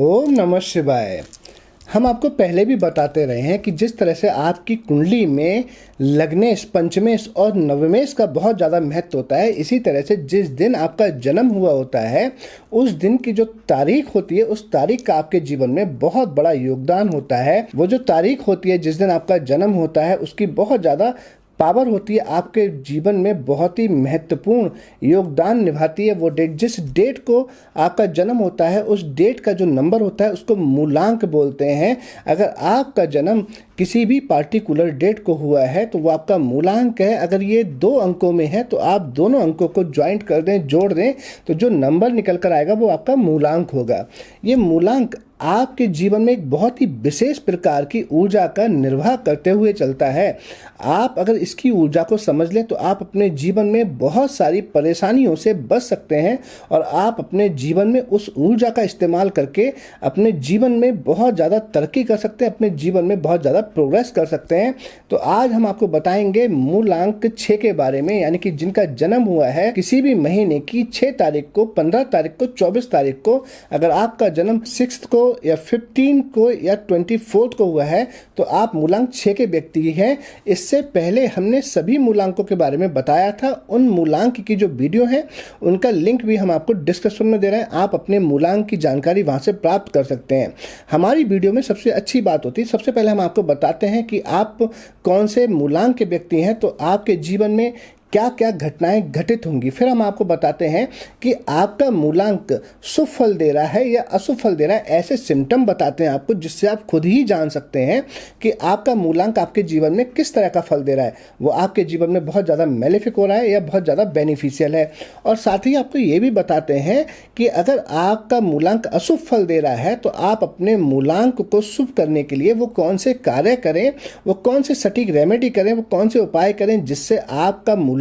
ओम नमः शिवाय। हम आपको पहले भी बताते रहे हैं कि जिस तरह से आपकी कुंडली में लग्नेश, पंचमेश और नवमेश का बहुत ज़्यादा महत्व होता है, इसी तरह से जिस दिन आपका जन्म हुआ होता है उस दिन की जो तारीख होती है उस तारीख का आपके जीवन में बहुत बड़ा योगदान होता है। वो जो तारीख होती है जिस दिन आपका जन्म होता है उसकी बहुत ज़्यादा पावर होती है, आपके जीवन में बहुत ही महत्वपूर्ण योगदान निभाती है। वो डेट, जिस डेट को आपका जन्म होता है उस डेट का जो नंबर होता है उसको मूलांक बोलते हैं। अगर आपका जन्म किसी भी पार्टिकुलर डेट को हुआ है तो वो आपका मूलांक है। अगर ये 2 अंकों में है तो आप दोनों अंकों को ज्वाइंट कर दें, जोड़ दें, तो जो नंबर निकल कर आएगा वो आपका मूलांक होगा। ये मूलांक आपके जीवन में एक बहुत ही विशेष प्रकार की ऊर्जा का निर्वाह करते हुए चलता है। आप अगर इसकी ऊर्जा को समझ लें तो आप अपने जीवन में बहुत सारी परेशानियों से बच सकते हैं और आप अपने जीवन में उस ऊर्जा का इस्तेमाल करके अपने जीवन में बहुत ज़्यादा तरक्की कर सकते हैं, अपने जीवन में बहुत ज़्यादा प्रोग्रेस कर सकते हैं। तो आज हम आपको बताएंगे मूलांक 6 के बारे में, यानी कि जिनका जन्म हुआ है किसी भी महीने की 6 तारीख को, 15 तारीख को, 24 तारीख को। अगर आपका जन्म 6 को या 15 को या 24 को हुआ है तो आप मूलांक 6 के व्यक्ति हैं। इससे पहले हमने सभी मूलांकों के बारे में बताया था। उन मूलांक की जो वीडियो है उनका लिंक भी हम आपको डिस्क्रिप्शन में दे रहे हैं, आप अपने मूलांक की जानकारी वहां से प्राप्त कर सकते हैं। हमारी वीडियो में सबसे अच्छी बात होती है, सबसे पहले हम आपको बताते हैं कि आप कौन से मूलांक के व्यक्ति हैं तो आपके जीवन में क्या क्या घटनाएं घटित होंगी। फिर हम आपको बताते हैं कि आपका मूलांक शुभ फल दे रहा है या अशुभ फल दे रहा है। ऐसे सिम्टम बताते हैं आपको जिससे आप खुद ही जान सकते हैं कि आपका मूलांक आपके जीवन में किस तरह का फल दे रहा है। वो आपके जीवन में बहुत ज़्यादा मेलेफिक हो रहा है या बहुत ज़्यादा बेनिफिशियल है। और साथ ही आपको ये भी बताते हैं कि अगर आपका मूलांक अशुभ फल दे रहा है तो आप अपने मूलांक को शुभ करने के लिए वो कौन से कार्य करें, वो कौन से सटीक रेमेडी करें, वो कौन से उपाय करें जिससे आपका मूलांक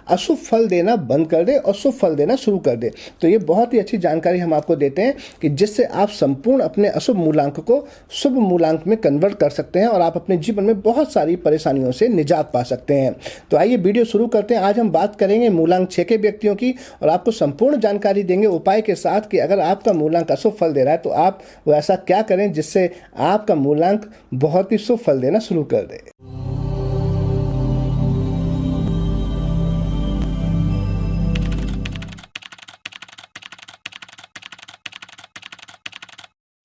अशुभ फल देना बंद कर दे और शुभ फल देना शुरू कर दे। तो ये बहुत ही अच्छी जानकारी हम आपको देते हैं कि जिससे आप संपूर्ण अपने अशुभ मूलांक को शुभ मूलांक में कन्वर्ट कर सकते हैं और आप अपने जीवन में बहुत सारी परेशानियों से निजात पा सकते हैं। तो आइए वीडियो शुरू करते हैं। आज हम बात करेंगे मूलांक 6 के व्यक्तियों की और आपको संपूर्ण जानकारी देंगे उपाय के साथ कि अगर आपका मूलांक अशुभ फल दे रहा है तो आप वो ऐसा क्या करें जिससे आपका मूलांक बहुत ही शुभ फल देना शुरू कर दे।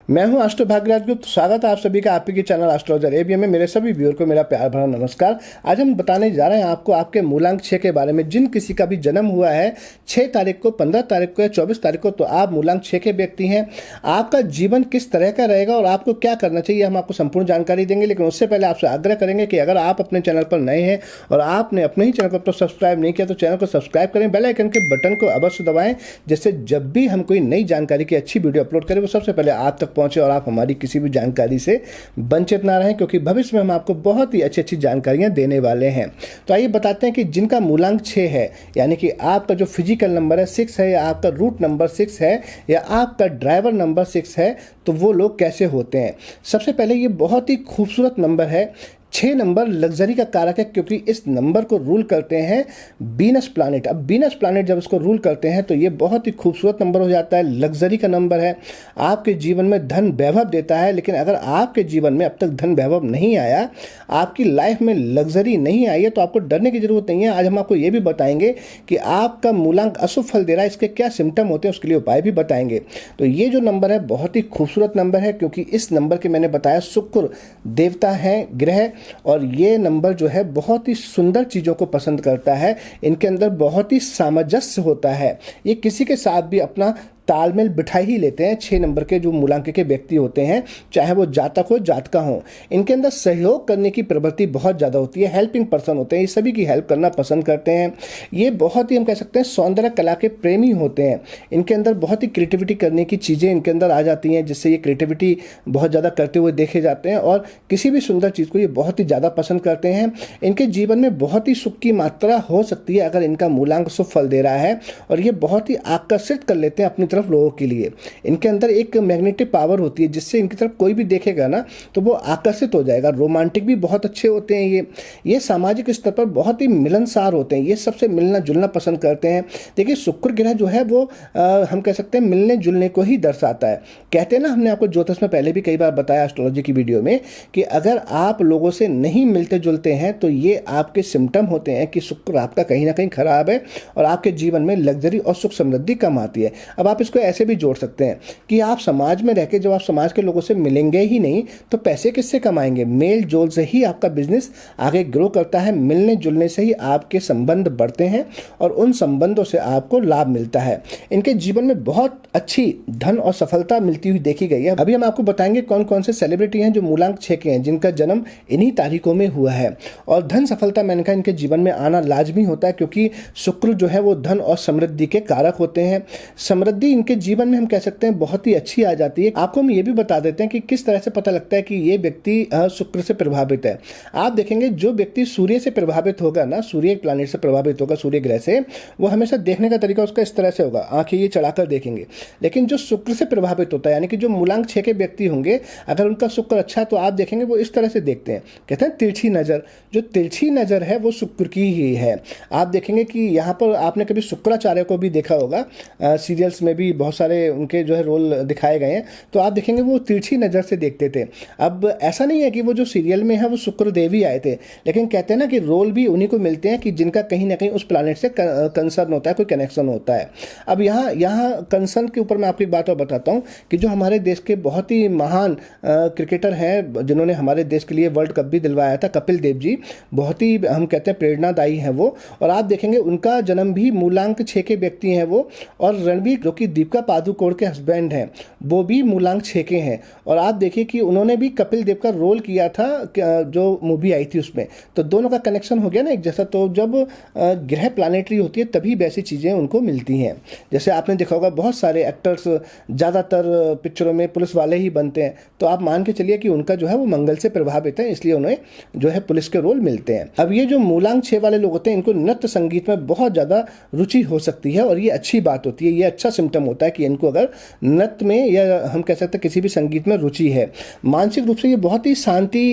मैं हूं एस्ट्रो भाग्यराज गुप्त। स्वागत है आप सभी का आपके चैनल एस्ट्रोलॉजर एबीएम में। मेरे सभी व्यूअर को मेरा प्यार भरा नमस्कार। आज हम बताने जा रहे हैं आपको आपके मूलांक 6 के बारे में। जिन किसी का भी जन्म हुआ है 6 तारीख को, 15 तारीख को या 24 तारीख को तो आप मूलांक 6 के व्यक्ति हैं। आपका जीवन किस तरह का रहेगा और आपको क्या करना चाहिए हम आपको संपूर्ण जानकारी देंगे। लेकिन उससे पहले आपसे आग्रह करेंगे कि अगर आप अपने चैनल पर नए हैं और आपने अपने ही चैनल को सब्सक्राइब नहीं किया तो चैनल को सब्सक्राइब करें, बेल आइकन के बटन को अवश्य दबाएं जिससे जब भी हम कोई नई जानकारी की अच्छी वीडियो अपलोड करें वो सबसे पहले आप तक पहुंचे और आप हमारी किसी भी जानकारी से वंचित ना रहें, क्योंकि भविष्य में हम आपको बहुत ही अच्छी अच्छी जानकारियां देने वाले हैं। तो आइए बताते हैं कि जिनका मूलांक 6 है, यानी कि आपका जो फिजिकल नंबर है 6 है या आपका रूट नंबर 6 है या आपका ड्राइवर नंबर 6 है, तो वो लोग कैसे होते हैं। सबसे पहले ये बहुत ही खूबसूरत नंबर है। 6 नंबर लग्जरी का कारक है क्योंकि इस नंबर को रूल करते हैं वीनस प्लैनेट। अब वीनस प्लैनेट जब इसको रूल करते हैं तो ये बहुत ही खूबसूरत नंबर हो जाता है, लग्जरी का नंबर है, आपके जीवन में धन वैभव देता है। लेकिन अगर आपके जीवन में अब तक धन वैभव नहीं आया, आपकी लाइफ में लग्जरी नहीं आई है तो आपको डरने की जरूरत नहीं है। आज हम आपको ये भी बताएंगे कि आपका मूलांक अशुभ फल दे रहा है, इसके क्या सिम्टम होते हैं उसके लिए उपाय भी बताएंगे। तो ये जो नंबर है बहुत ही खूबसूरत नंबर है क्योंकि इस नंबर के मैंने बताया शुक्र देवता है, ग्रह, और ये नंबर जो है बहुत ही सुंदर चीज़ों को पसंद करता है। इनके अंदर बहुत ही सामंजस्य होता है, ये किसी के साथ भी अपना तालमेल बिठा ही लेते हैं। 6 नंबर के जो मूलांक के व्यक्ति होते हैं, चाहे वो जातक हो जातका हो, इनके अंदर सहयोग करने की प्रवृत्ति बहुत ज़्यादा होती है। हेल्पिंग पर्सन होते हैं, ये सभी की हेल्प करना पसंद करते हैं। ये बहुत ही हम कह सकते हैं सौंदर्य कला के प्रेमी होते हैं। इनके अंदर बहुत ही क्रिएटिविटी करने की चीज़ें इनके अंदर आ जाती हैं जिससे ये क्रिएटिविटी बहुत ज़्यादा करते हुए देखे जाते हैं और किसी भी सुंदर चीज़ को ये बहुत ही ज़्यादा पसंद करते हैं। इनके जीवन में बहुत ही सुख की मात्रा हो सकती है अगर इनका मूलांक शुभ फल दे रहा है और ये बहुत ही आकर्षित कर लेते हैं अपनी तरफ लोगों के लिए। इनके अंदर एक मैग्नेटिक पावर होती है जिससे इनकी तरफ कोई भी देखेगा ना तो वो आकर्षित हो जाएगा। रोमांटिक भी बहुत अच्छे होते हैं ये सामाजिक स्तर पर बहुत ही मिलनसार होते हैं, ये सबसे मिलना जुलना पसंद करते हैं। देखिए शुक्र ग्रह जो है वो हम कह सकते हैं मिलने जुलने को ही दर्शाता है। कहते हैं ना, हमने आपको ज्योतिष में पहले भी कई बार बताया एस्ट्रोलॉजी की वीडियो में कि अगर आप लोगों से नहीं मिलते जुलते हैं तो ये आपके सिम्टम होते हैं कि शुक्र आपका कहीं ना कहीं खराब है और आपके जीवन में लग्जरी और सुख समृद्धि कम आती है। अब आप इसको ऐसे भी जोड़ सकते हैं कि आप समाज में रहकर जब आप समाज के लोगों से मिलेंगे ही नहीं तो पैसे किससे कमाएंगे। मेल जोल से ही आपका बिजनेस आगे ग्रो करता है, मिलने जुलने से ही आपके संबंध बढ़ते हैं और उन संबंधों से आपको लाभ मिलता है। इनके जीवन में बहुत अच्छी धन और सफलता मिलती हुई देखी गई है। अभी हम आपको बताएंगे कौन कौन से सेलिब्रिटी हैं जो मूलांक 6 के हैं, जिनका जन्म इन्हीं तारीखों में हुआ है। और धन सफलता मैंने कहा इनके जीवन में आना लाजमी होता है क्योंकि शुक्र जो है वो धन और समृद्धि के कारक होते हैं। समृद्धि इनके जीवन में हम कह सकते हैं बहुत ही अच्छी आ जाती है। आपको हम ये भी बता देते हैं कि किस तरह से पता लगता है कि ये व्यक्ति शुक्र से प्रभावित है। आप देखेंगे जो व्यक्ति सूर्य से प्रभावित होगा ना, सूर्य एक प्लैनेट से प्रभावित होगा, सूर्य ग्रह से, वो हमेशा देखने का तरीका उसका इस तरह से होगा, आंखें ये चढ़ाकर देखेंगे। लेकिन जो शुक्र से प्रभावित होता है यानी कि जो मूलांक 6 के व्यक्ति होंगे, अगर उनका शुक्र अच्छा है तो आप देखेंगे वो इस तरह से देखते हैं, कहते हैं तिरछी नजर। जो तिरछी नजर है वो शुक्र की ही है। आप देखेंगे कि यहाँ पर आपने कभी शुक्राचार्य को भी देखा होगा, सीरियल्स में भी बहुत सारे उनके जो है रोल दिखाए गए हैं, तो आप देखेंगे वो तिरछी नजर से देखते थे। अब ऐसा नहीं है कि वो जो सीरियल में है वो शुक्र देव ही आए थे, लेकिन कहते हैं ना कि रोल भी उन्हीं को मिलते हैं कि जिनका कहीं ना कहीं उस प्लैनेट से कंसर्न होता है, कोई कनेक्शन होता है। अब यहाँ कंसर्न के ऊपर मैं आपको एक बात और बताता हूँ कि जो हमारे देश के बहुत ही महान क्रिकेटर हैं जिन्होंने हमारे देश के लिए वर्ल्ड कप भी दिलवाया था, कपिल देव जी, बहुत ही हम कहते हैं प्रेरणादायी हैं वो। और आप देखेंगे उनका जन्म भी मूलांक 6 के व्यक्ति हैं वो। और रणबीर जो कि दीपिका पादुकोण के हस्बैंड हैं वो भी मूलांक 6 के हैं। और आप देखिए कि उन्होंने भी कपिल देव का रोल किया था जो मूवी आई थी उसमें, तो दोनों का कनेक्शन हो गया ना एक जैसा। तो जब ग्रह प्लानिटरी होती है तभी वैसी चीज़ें उनको मिलती हैं। जैसे आपने देखा होगा बहुत सारे एक्टर्स ज़्यादातर पिक्चरों में पुलिस वाले ही बनते हैं, तो आप मान के चलिए कि उनका जो है वो मंगल से प्रभावित है, इसलिए उन्हें जो है पुलिस के रोल मिलते हैं। अब ये जो मूलांक 6 वाले लोग होते हैं इनको नृत्य संगीत में बहुत ज़्यादा रुचि हो सकती है और ये अच्छी बात होती है, ये अच्छा सिम्टम होता है कि इनको अगर नृत्य में या हम कह सकते हैं किसी भी संगीत में रुचि है। मानसिक रूप से ये बहुत ही शांति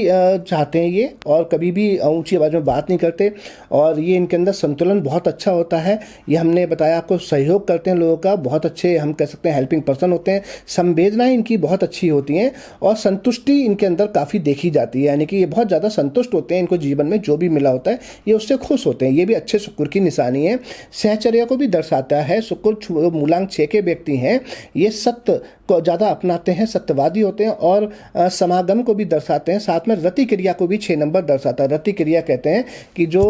चाहते हैं ये, और कभी भी ऊंची आवाज़ में बात नहीं करते, और ये इनके अंदर संतुलन बहुत अच्छा होता है। ये हमने बताया आपको, सहयोग करते हैं लोगों का, बहुत अच्छे हम कह सकते हैं हेल्पिंग पर्सन होते हैं। संवेदनाएं इनकी बहुत अच्छी होती हैं और संतुष्टि इनके अंदर काफ़ी देखी जाती है, यानी कि ये बहुत ज़्यादा संतुष्ट होते हैं। इनको जीवन में जो भी मिला होता है ये उससे खुश होते हैं, ये भी अच्छे शुक्र की निशानी है। सहचर्या को भी दर्शाता है। शुक्र मूलांक 6 के व्यक्ति हैं, ये सत्य को ज़्यादा अपनाते हैं, सत्यवादी होते हैं और समागम को भी दर्शाते हैं। साथ में रति क्रिया को भी 6 नंबर दर्शाता है। रति क्रिया कहते हैं कि जो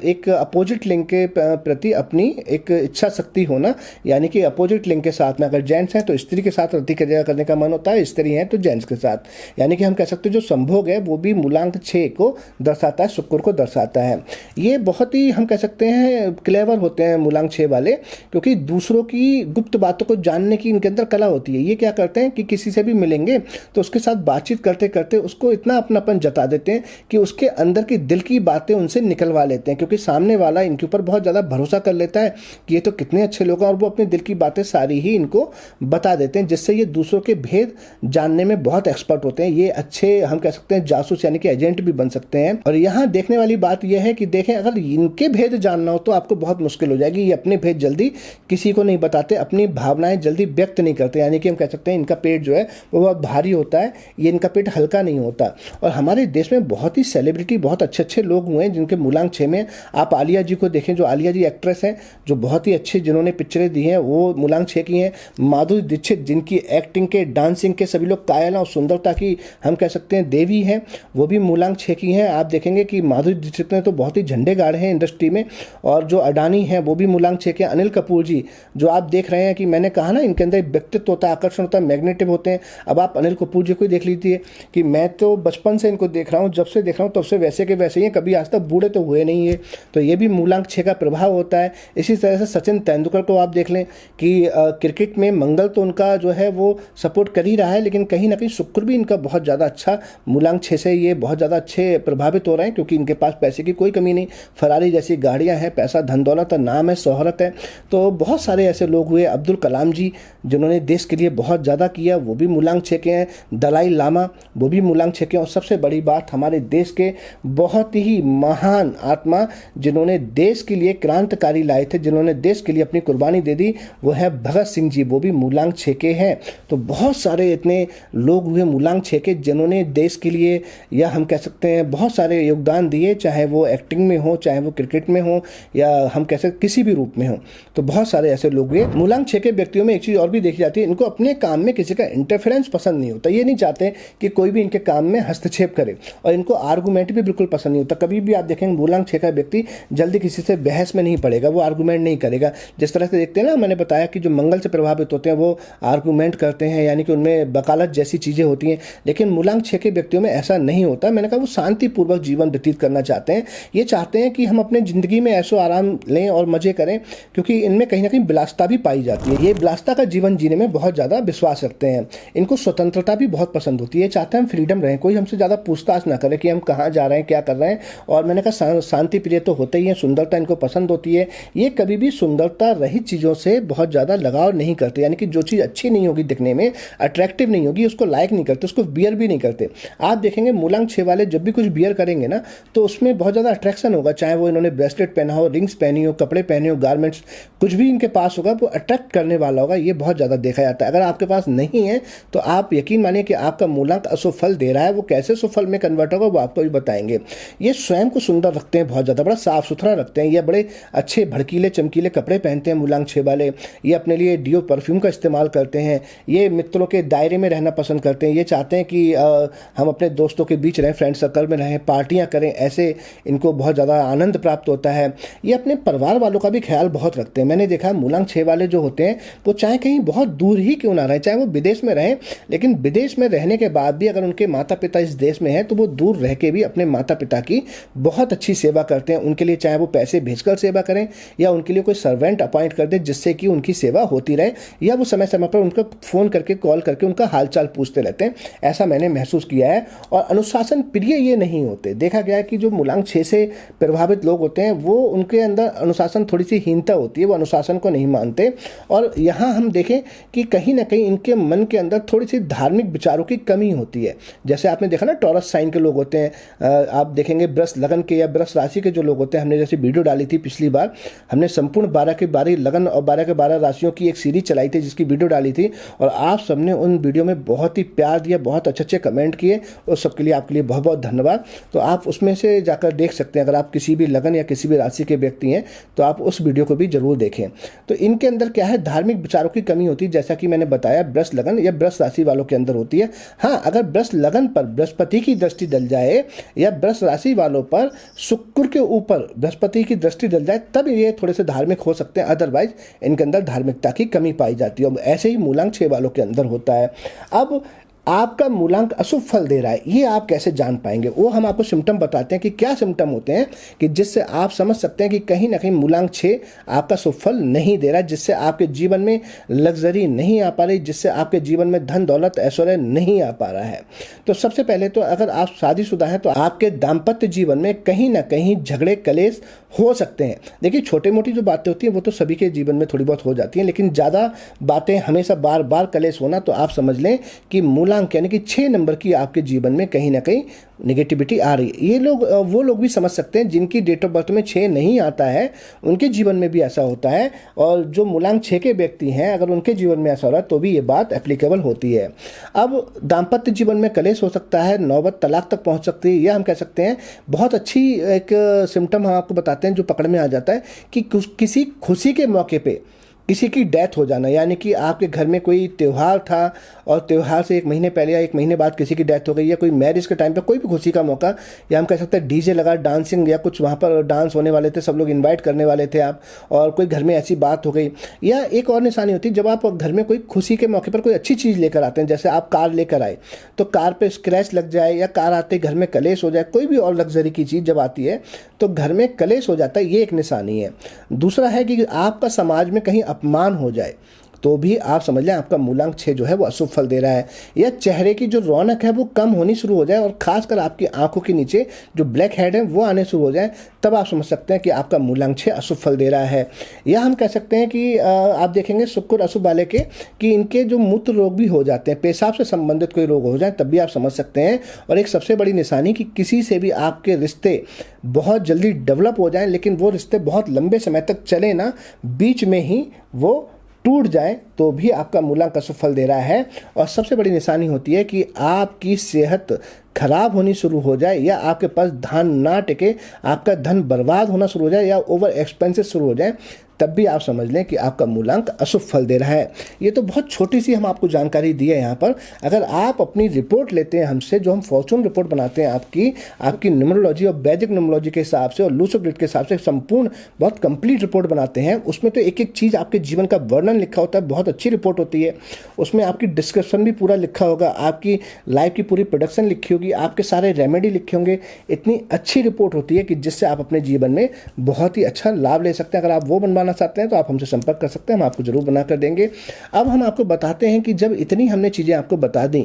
एक अपोजिट लिंग के प्रति अपनी एक इच्छा शक्ति होना, यानी कि अपोजिट लिंग के साथ में अगर जेंट्स हैं तो स्त्री के साथ रति क्रिया करने का मन होता है, स्त्री हैं तो जेंट्स के साथ, यानी कि हम कह सकते हैं जो संभोग है वो भी मूलांक 6 को दर्शाता है, शुक्र को दर्शाता है। ये बहुत ही हम कह सकते हैं क्लेवर होते हैं मूलांक 6 वाले, क्योंकि दूसरों की गुप्त बातों को जानने की इनके अंदर कला होती है। ये क्या करते हैं कि किसी से भी मिलेंगे तो उसके साथ बातचीत करते करते उसको इतना अपनापन जता देते हैं कि उसके अंदर की दिल की बातें उनसे निकलवा लेते हैं, क्योंकि सामने वाला इनके ऊपर बहुत ज़्यादा भरोसा कर लेता है कि ये तो कितने अच्छे लोग हैं, और वो अपने दिल की बातें सारी ही इनको बता देते हैं, जिससे ये दूसरों के भेद जानने में बहुत एक्सपर्ट होते हैं। ये अच्छे हम कह सकते हैं जासूस यानी कि एजेंट भी बन सकते हैं। और यहाँ देखने वाली बात यह है कि देखें, अगर इनके भेद जानना हो तो आपको बहुत मुश्किल हो जाएगी। ये अपने भेद जल्दी किसी को नहीं बताते, अपनी भावनाएं जल्दी व्यक्त नहीं करते, यानी कि हम कह सकते हैं इनका पेट जो है वो बहुत भारी होता है, ये इनका पेट हल्का नहीं होता। और हमारे देश में बहुत ही सेलिब्रिटी, बहुत अच्छे अच्छे लोग हुए हैं जिनके मूलांक 6 में। आप आलिया जी को देखें, जो आलिया जी एक्ट्रेस हैं, जो बहुत ही अच्छे जिन्होंने पिक्चरें दी हैं, वो मूलांक 6 की हैं। माधुरी दीक्षित, जिनकी एक्टिंग के, डांसिंग के सभी लोग कायल और सुंदरता की हम कह सकते हैं देवी हैं, वो भी मूलांक 6 की हैं। आप देखेंगे कि माधुरी दीक्षित ने तो बहुत ही झंडे गाड़े हैं इंडस्ट्री में, और जो अडानी हैं वो भी मूलांक 6 के। अनिल कपूर जी, जो आप देख रहे हैं कि मैंने कहा ना इनके अंदर व्यक्तित्व होता है, आकर्षण आकर्षण होता है, मैग्नेटिव होते हैं। अब आप अनिल कपूर जी को ही देख लीजिए कि मैं तो बचपन से इनको देख रहा हूँ, जब से देख रहा हूँ तब से वैसे के वैसे ही हैं, कभी आज तक बूढ़े तो हुए नहीं है। तो ये भी मूलांक 6 का प्रभाव होता है। इसी तरह से सचिन तेंदुलकर को आप देख लें कि क्रिकेट में मंगल तो उनका जो है वो सपोर्ट कर ही रहा है, लेकिन कहीं ना कहीं शुक्र भी इनका बहुत ज़्यादा अच्छा, मूलांक 6 से ये बहुत ज़्यादा अच्छे प्रभावित हो रहे हैं, क्योंकि इनके पास पैसे की कोई कमी नहीं, फरारी जैसी गाड़ियाँ हैं, पैसा धन दौलत, नाम है, शोहरत है। तो बहुत सारे ऐसे लोग हुए, अब्दुल कलाम जी जिन्होंने देश के लिए बहुत ज़्यादा किया, वो भी मूलांक 6 के हैं। दलाई लामा, वो भी मूलांक 6 के हैं। और सबसे बड़ी बात, हमारे देश के बहुत ही महान आत्मा जिन्होंने देश के लिए क्रांतिकारी लाए थे, जिन्होंने देश के लिए अपनी कुर्बानी दे दी, वो है भगत सिंह जी, वो भी मूलांक 6 के हैं। तो बहुत सारे इतने लोग हुए मूलांक 6 के जिन्होंने देश के लिए, या हम कह सकते हैं बहुत सारे योगदान दिए, चाहे वो एक्टिंग में हो, चाहे वो क्रिकेट में हो, या हम कह सकते किसी भी रूप में हो। तो बहुत सारे ऐसे लोग हुए। मूलांक 6 के व्यक्तियों में एक चीज़ और भी देखी जाती है, इनको अपने काम में किसी का इंटरफेरेंस पसंद नहीं होता। ये नहीं चाहते कि कोई भी इनके काम में हस्तक्षेप करे, और इनको आर्गूमेंट भी बिल्कुल पसंद नहीं होता। कभी भी आप देखेंगे मूलांक 6 का व्यक्ति जल्दी किसी से बहस में नहीं पड़ेगा, वो आर्गूमेंट नहीं करेगा। जिस तरह से देखते हैं ना, मैंने बताया कि जो मंगल से प्रभावित होते हैं वो आर्गूमेंट करते हैं, यानी कि उनमें वकालत जैसी चीज़ें होती हैं। लेकिन मूलांक 6 के व्यक्तियों में ऐसा नहीं होता। मैंने कहा वो शांतिपूर्वक जीवन व्यतीत करना चाहते हैं। ये चाहते हैं कि हम अपने ज़िंदगी में ऐसो आराम लें और मज़े करें, क्योंकि इनमें कहीं ना कहीं विलासिता भी पाई जाती है। ये विलासिता का जीवन जीने में बहुत ज़्यादा विश्वास रखते हैं। इनको स्वतंत्रता भी बहुत पसंद होती है। चाहते हैं हम फ्रीडम रहें, कोई हमसे ज़्यादा पूछताछ ना करे कि हम कहाँ जा रहे हैं, क्या कर रहे हैं। और मैंने कहा शांति प्रिय तो होते ही हैं, सुंदरता इनको पसंद होती है। ये कभी भी सुंदरता रहित चीज़ों से बहुत ज़्यादा लगाव नहीं करते, यानी कि जो चीज़ अच्छी नहीं होगी, दिखने में अट्रैक्टिव नहीं होगी, उसको लाइक नहीं करते, उसको बियर भी नहीं करते। आप देखेंगे मूलांक 6 वाले जब भी कुछ बियर करेंगे ना, तो उसमें बहुत ज़्यादा अट्रैक्शन होगा, चाहे वो इन्होंने ब्रेसलेट पहना हो, रिंग्स पहनी हो, कपड़े पहने हो, गारमेंट्स, कुछ भी इनके पास होगा वो अट्रैक्ट करने वाला होगा। ये बहुत ज़्यादा देखा जाता है। अगर आपके पास नहीं है तो आप यकीन मानिए कि आपका मूलांक असुफल दे रहा है। वो कैसे सुफल में कन्वर्ट होगा वो आपको भी बताएंगे। ये स्वयं को सुंदर रखते हैं, बहुत ज़्यादा, बड़ा साफ सुथरा रखते हैं। ये बड़े अच्छे भड़कीले चमकीले कपड़े पहनते हैं मूलांक 6 वाले। ये अपने लिए डियो परफ्यूम का इस्तेमाल करते हैं। ये मित्रों के दायरे में रहना पसंद करते हैं। ये चाहते हैं कि हम अपने दोस्तों के बीच रहें, फ्रेंड सर्कल में रहें, पार्टियां करें, ऐसे इनको बहुत ज़्यादा आनंद प्राप्त होता है। ये अपने परिवार वालों का भी ख्याल बहुत रखते हैं। मैंने देखा मूलांक 6 वाले जो होते हैं वो चाहे कहीं बहुत दूर ही क्यों ना रहें, चाहे वो विदेश में रहें, लेकिन विदेश में रहने के बाद भी अगर उनके माता पिता इस देश में हैं तो वो दूर रह के भी अपने माता पिता की बहुत अच्छी सेवा करते हैं। उनके लिए चाहे वो पैसे भेजकर सेवा करें, या उनके लिए कोई सर्वेंट अपॉइंट कर दे जिससे कि उनकी सेवा होती रहे, या वो समय समय पर उनका फ़ोन करके, कॉल करके उनका हालचाल पूछते रहते हैं। ऐसा मैंने महसूस किया है। और अनुशासन प्रिय ये नहीं होते। देखा गया है कि जो मूलांक 6 से प्रभावित लोग होते हैं वो, उनके अंदर अनुशासन थोड़ी सी हीनता होती है, वो अनुशासन को नहीं मानते। और यहाँ हम देखें कि कहीं ना कहीं इनके मन के अंदर थोड़ी सी धार्मिक विचारों की कमी होती है। जैसे आपने देखा ना, टॉरस साइन के लोग होते हैं, आप देखेंगे वृष लगन के या वृष राशि के जो लोग होते हैं, हमने जैसे वीडियो डाली थी पिछली बार, हमने संपूर्ण 12 के 12 लगन और 12 के 12 राशियों की एक सीरीज चलाई थी जिसकी वीडियो डाली थी, और आप सबने उन वीडियो में बहुत ही प्यार दिया, बहुत अच्छे अच्छे कमेंट किए, और सबके लिए आपके लिए बहुत बहुत धन्यवाद। तो आप उसमें से जाकर देख सकते हैं। अगर आप किसी भी लगन या किसी भी राशि के व्यक्ति हैं तो आप उस वीडियो को भी जरूर देखें। तो इनके अंदर क्या है, धार्मिक विचारों की कमी होती है, जैसा कि मैंने बताया वृष लगन या वृष राशि वालों के अंदर होती है। हाँ, अगर वृष लगन पर बृहस्पति की दृष्टि डल जाए या वृष राशि वालों पर शुक्र के ऊपर बृहस्पति की दृष्टि डल जाए, तब ये थोड़े से धार्मिक हो सकते हैं। अदरवाइज इनके अंदर धार्मिकता की कमी पाई जाती है। ऐसे ही मूलांक 6 वालों के अंदर होता है। अब आपका मूलांक अशुभ फल दे रहा है, ये आप कैसे जान पाएंगे? वो हम आपको सिम्टम बताते हैं कि क्या सिम्टम होते हैं कि जिससे आप समझ सकते हैं कि कहीं ना कहीं मूलांक 6 आपका शुभ फल नहीं दे रहा है, जिससे आपके जीवन में लग्जरी नहीं आ पा रही, जिससे आपके जीवन में धन दौलत ऐश्वर्य नहीं आ पा रहा है। तो सबसे पहले तो अगर आप शादीशुदा हैं तो आपके दाम्पत्य जीवन में कहीं ना कहीं झगड़े कलेश हो सकते हैं। देखिए, छोटी मोटी जो बातें होती हैं वो तो सभी के जीवन में थोड़ी बहुत हो जाती हैं, लेकिन ज़्यादा बातें, हमेशा बार बार कलेश होना, तो आप समझ लें कि मूलांक यानी कि 6 नंबर की आपके जीवन में कहीं ना कहीं नेगेटिविटी आ रही है। ये लोग, वो लोग भी समझ सकते हैं जिनकी डेट ऑफ बर्थ में 6 नहीं आता है, उनके जीवन में भी ऐसा होता है। और जो मूलांक 6 के व्यक्ति हैं, अगर उनके जीवन में ऐसा हो रहा है तो भी ये बात एप्लीकेबल होती है। अब दाम्पत्य जीवन में कलेश हो सकता है, नौबत तलाक तक पहुंच सकती है। यह हम कह सकते हैं बहुत अच्छी एक सिम्टम हम आपको बताते हैं जो पकड़ में आ जाता है कि किसी खुशी के मौके पे किसी की डेथ हो जाना, यानी कि आपके घर में कोई त्यौहार था और त्यौहार से 1 महीने पहले या 1 महीने बाद किसी की डेथ हो गई, या कोई मैरिज के टाइम पे कोई भी खुशी का मौका, या हम कह सकते हैं डीजे लगा डांसिंग, या कुछ वहाँ पर डांस होने वाले थे, सब लोग इनवाइट करने वाले थे आप, और कोई घर में ऐसी बात हो गई। या एक और निशानी होती है जब आप घर में कोई खुशी के मौके पर कोई अच्छी चीज़ लेकर आते हैं, जैसे आप कार लेकर आए तो कार पे स्क्रैच लग जाए, या कार आते घर में कलेश हो जाए, कोई भी और लग्जरी की चीज़ जब आती है तो घर में कलेश हो जाता है, ये एक निशानी है। दूसरा है कि आपका समाज में कहीं अपमान हो जाए तो भी आप समझ लें आपका मूलांक 6 जो है वो अशुभ फल दे रहा है। या चेहरे की जो रौनक है वो कम होनी शुरू हो जाए और खासकर आपकी आंखों के नीचे जो ब्लैक हेड है वो आने शुरू हो जाए, तब आप समझ सकते हैं कि आपका मूलांक 6 अशुभ फल दे रहा है। या हम कह सकते हैं कि आप देखेंगे शुक्र अशुभ वाले के कि इनके जो मूत्र रोग भी हो जाते हैं, पेशाब से संबंधित कोई रोग हो जाए तब भी आप समझ सकते हैं। और एक सबसे बड़ी निशानी कि किसी से भी आपके रिश्ते बहुत जल्दी डेवलप हो जाएं, लेकिन वो रिश्ते बहुत लंबे समय तक चले ना, बीच में ही वो टूट जाए, तो भी आपका मूलांक अशुभ फल दे रहा है। और सबसे बड़ी निशानी होती है कि आपकी सेहत खराब होनी शुरू हो जाए, या आपके पास धन ना टिके, आपका धन बर्बाद होना शुरू हो जाए, या ओवर एक्सपेंसेस शुरू हो जाए, तब भी आप समझ लें कि आपका मूलांक अशुभ फल दे रहा है। ये तो बहुत छोटी सी हम आपको जानकारी दी है यहाँ पर। अगर आप अपनी रिपोर्ट लेते हैं हमसे, जो हम फॉर्चून रिपोर्ट बनाते हैं आपकी न्यूमरोलॉजी और वैदिक न्यूमरोलॉजी के हिसाब से और लूसो ग्रिड के हिसाब से संपूर्ण बहुत कंप्लीट रिपोर्ट बनाते हैं, उसमें तो एक एक चीज़ आपके जीवन का वर्णन लिखा होता है, बहुत अच्छी रिपोर्ट होती है। उसमें आपकी डिस्क्रिप्शन भी पूरा लिखा होगा, आपकी लाइफ की पूरी प्रोडक्शन लिखी होगी, आपके सारे रेमेडी लिखे होंगे। इतनी अच्छी रिपोर्ट होती है कि जिससे आप अपने जीवन में बहुत ही अच्छा लाभ ले सकते हैं। अगर आप वो बनवाना चाहते हैं तो आप हमसे संपर्क कर सकते हैं, हम आपको जरूर बना कर देंगे। अब हम आपको बताते हैं कि जब इतनी हमने चीज़ें आपको बता दी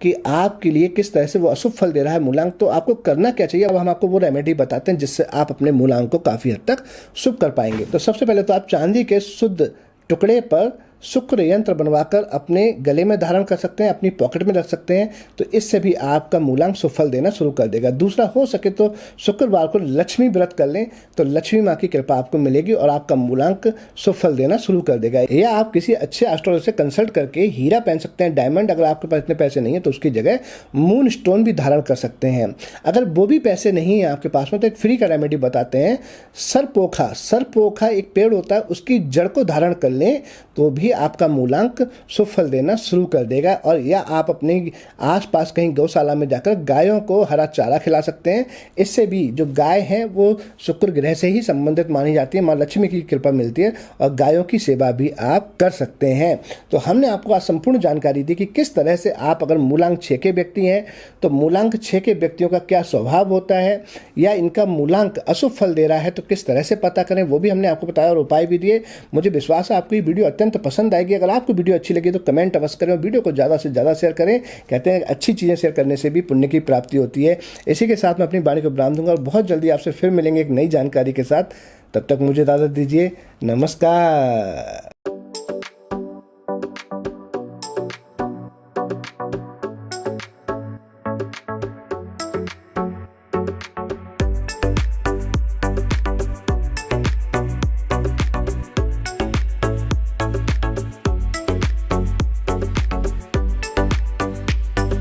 कि आपके लिए किस तरह से वो अशुभ फल दे रहा है मूलांक, तो आपको करना क्या चाहिए। अब हम आपको वो रेमेडी बताते हैं जिससे आप अपने मूलांक को काफ़ी हद तक शुभ कर पाएंगे। तो सबसे पहले तो आप चांदी के शुद्ध टुकड़े पर शुक्र यंत्र बनवाकर अपने गले में धारण कर सकते हैं, अपनी पॉकेट में रख सकते हैं, तो इससे भी आपका मूलांक सुफल देना शुरू कर देगा। दूसरा, हो सके तो शुक्रवार को लक्ष्मी व्रत कर लें तो लक्ष्मी माँ की कृपा आपको मिलेगी और आपका मूलांक सुफल देना शुरू कर देगा। या आप किसी अच्छे एस्ट्रोलॉजर से कंसल्ट करके हीरा पहन सकते हैं, डायमंड। अगर आपके पास इतने पैसे नहीं है तो उसकी जगह मून स्टोन भी धारण कर सकते हैं। अगर वो भी पैसे नहीं है आपके पास में तो एक फ्री का रेमेडी बताते हैं, सरपोखा एक पेड़ होता है, उसकी जड़ को धारण कर लें तो भी आपका मूलांक सुफल देना शुरू कर देगा। और या आप अपने आसपास कहीं गौशाला में जाकर गायों को हरा चारा खिला सकते हैं। इससे भी जो गाय हैं वो शुक्र ग्रह से ही संबंधित मानी जाती है, माँ लक्ष्मी की कृपा मिलती है, और गायों की सेवा भी आप कर सकते हैं। तो हमने आपको आज संपूर्ण जानकारी दी कि किस तरह से आप अगर मूलांक 6 के व्यक्ति हैं तो मूलांक 6 के व्यक्तियों का क्या स्वभाव होता है, या इनका मूलांक अशुभ फल दे रहा है तो किस तरह से पता करें, वो भी हमने आपको बताया और उपाय भी दिए। मुझे विश्वास है आपको ये वीडियो अत्यंत पसंद आएगी। अगर आपको वीडियो अच्छी लगी तो कमेंट अवश्य करें और वीडियो को ज़्यादा से ज़्यादा शेयर करें। कहते हैं अच्छी चीज़ें शेयर करने से भी पुण्य की प्राप्ति होती है। इसी के साथ मैं अपनी वाणी को विराम दूंगा और बहुत जल्दी आपसे फिर मिलेंगे एक नई जानकारी के साथ। तब तक मुझे इजाज़त दीजिए। नमस्कार।